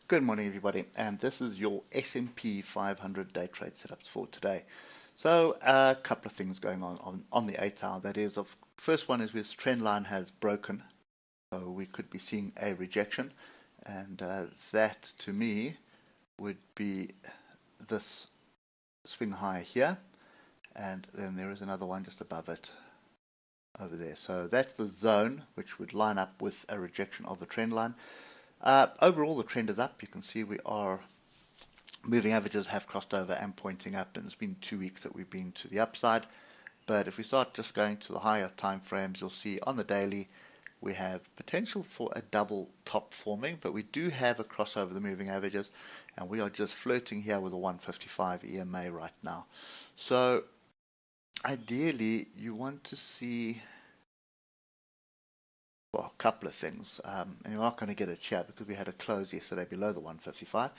Good morning, everybody, and this is your S&P 500 day trade setups for today. So a couple of things going on the 8 hour. That is, first one is this trend line has broken, so we could be seeing a rejection, and that to me would be this swing high here, and then there is another one just above it over there. So that's the zone which would line up with a rejection of the trend line. Overall, the trend is up. You can see we are moving averages have crossed over and pointing up, and it's been 2 weeks that we've been to the upside. But if we start just going to the higher time frames, you'll see on the daily we have potential for a double top forming, but we do have a crossover the moving averages, and we are just flirting here with a 155 EMA right now. So ideally you want to see, well, a couple of things, and you're not going to get it here because we had a close yesterday below the 155,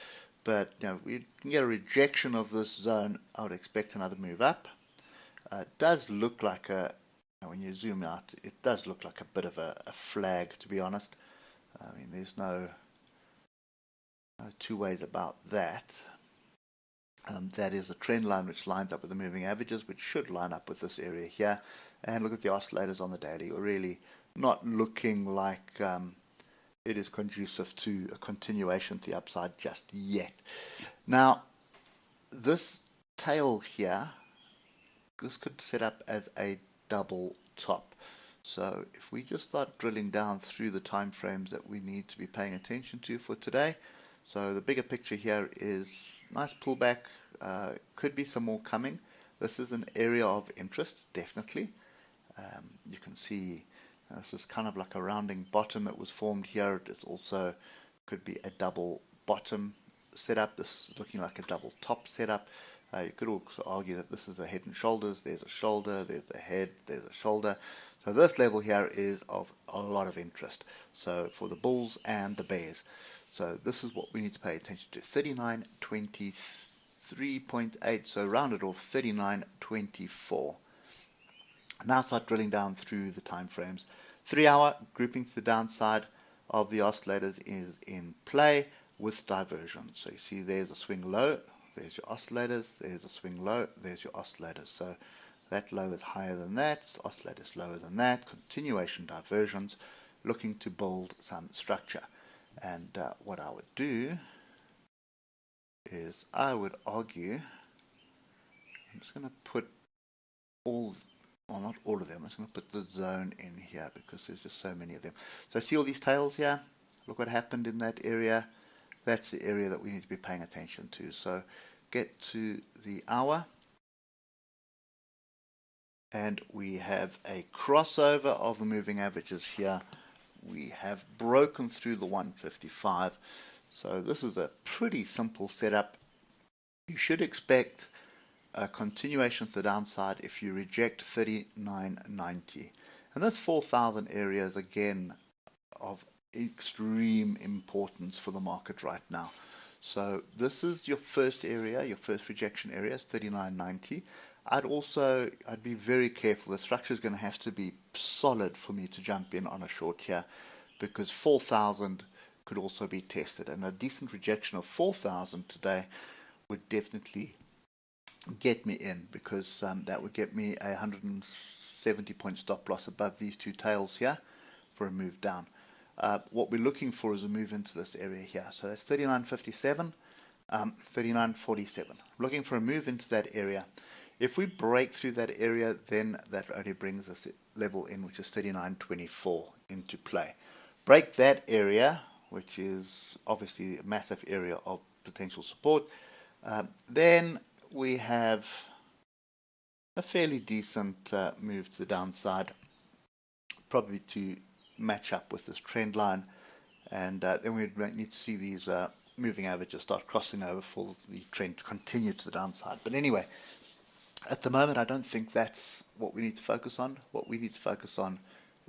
but we can get a rejection of this zone. I would expect another move up. It does look like when you zoom out, it does look like a bit of a flag, to be honest. I mean, there's no two ways about that. That is a trend line which lines up with the moving averages, which should line up with this area here. And look at the oscillators on the daily. We're really not looking like it is conducive to a continuation to the upside just yet. Now, this tail here, this could set up as a double top. So if we just start drilling down through the time frames that we need to be paying attention to for today. So the bigger picture here is nice pullback, could be some more coming. This is an area of interest, definitely. You can see this is kind of like a rounding bottom that was formed here. It also could be a double bottom setup. This is looking like a double top setup. You could also argue that this is a head and shoulders. There's a shoulder, there's a head, there's a shoulder. So this level here is of a lot of interest. So for the bulls and the bears. So this is what we need to pay attention to. 39.23.8. So round it off, 39.24. Now start drilling down through the time frames. 3 hour grouping to the downside of the oscillators is in play with diversion. So you see there's a swing low, there's your oscillators, there's a swing low, there's your oscillators. So that low is higher than that, oscillator is lower than that, continuation diversions, looking to build some structure. And what I would do is I would argue, I'm just going to put all, well, not all of them, I'm just going to put the zone in here because there's just so many of them. So see all these tails here? Look what happened in that area. That's the area that we need to be paying attention to. So get to the hour, and we have a crossover of the moving averages here. We have broken through the 155. So this is a pretty simple setup. You should expect a continuation to the downside if you reject 39.90. And this 4,000 area is again of extreme importance for the market right now. So this is your first area, your first rejection area is 39.90. I'd be very careful. The structure is going to have to be solid for me to jump in on a short here, because 4,000 could also be tested, and a decent rejection of 4,000 today would definitely get me in, because that would get me a 170 point stop loss above these two tails here for a move down. What we're looking for is a move into this area here. So that's 39.57, 39.47. Looking for a move into that area. If we break through that area, then that only brings this level in, which is 39.24, into play. Break that area, which is obviously a massive area of potential support. Then we have a fairly decent move to the downside, probably to match up with this trend line, and then we need to see these moving averages start crossing over for the trend to continue to the downside. But anyway, at the moment I don't think that's what we need to focus on. What we need to focus on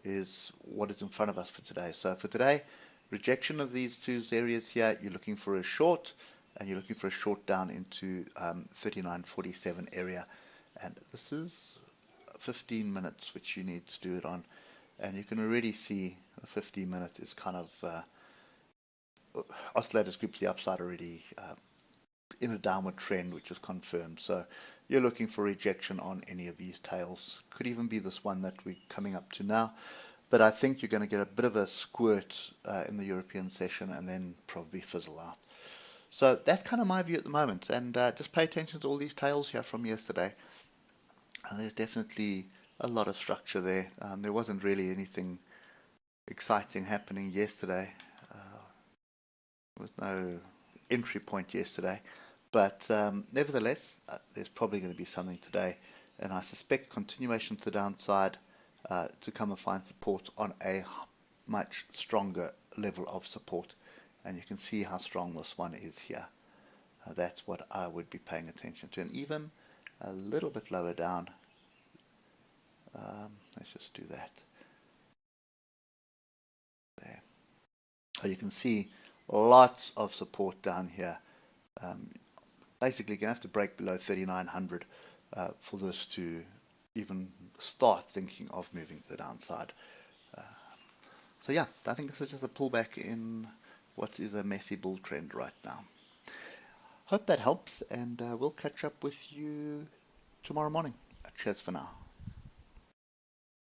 is what is in front of us for today. So for today, rejection of these two areas here, you're looking for a short, and you're looking for a short down into 39.47 area, and this is 15 minutes which you need to do it on. And you can already see the 15 minute is kind of oscillators groups the upside already in a downward trend, which is confirmed. So you're looking for rejection on any of these tails. Could even be this one that we're coming up to now. But I think you're going to get a bit of a squirt in the European session and then probably fizzle out. So that's kind of my view at the moment. And just pay attention to all these tails here from yesterday. There's definitely a lot of structure there. There wasn't really anything exciting happening yesterday. There was no entry point yesterday. But nevertheless, there's probably going to be something today. And I suspect continuation to the downside to come and find support on a much stronger level of support. And you can see how strong this one is here. That's what I would be paying attention to. And even a little bit lower down. Let's just do that. There. So you can see lots of support down here. Basically, you're going to have to break below 3,900 for this to even start thinking of moving to the downside. So yeah, I think this is just a pullback in what is a messy bull trend right now. Hope that helps, and we'll catch up with you tomorrow morning. Cheers for now.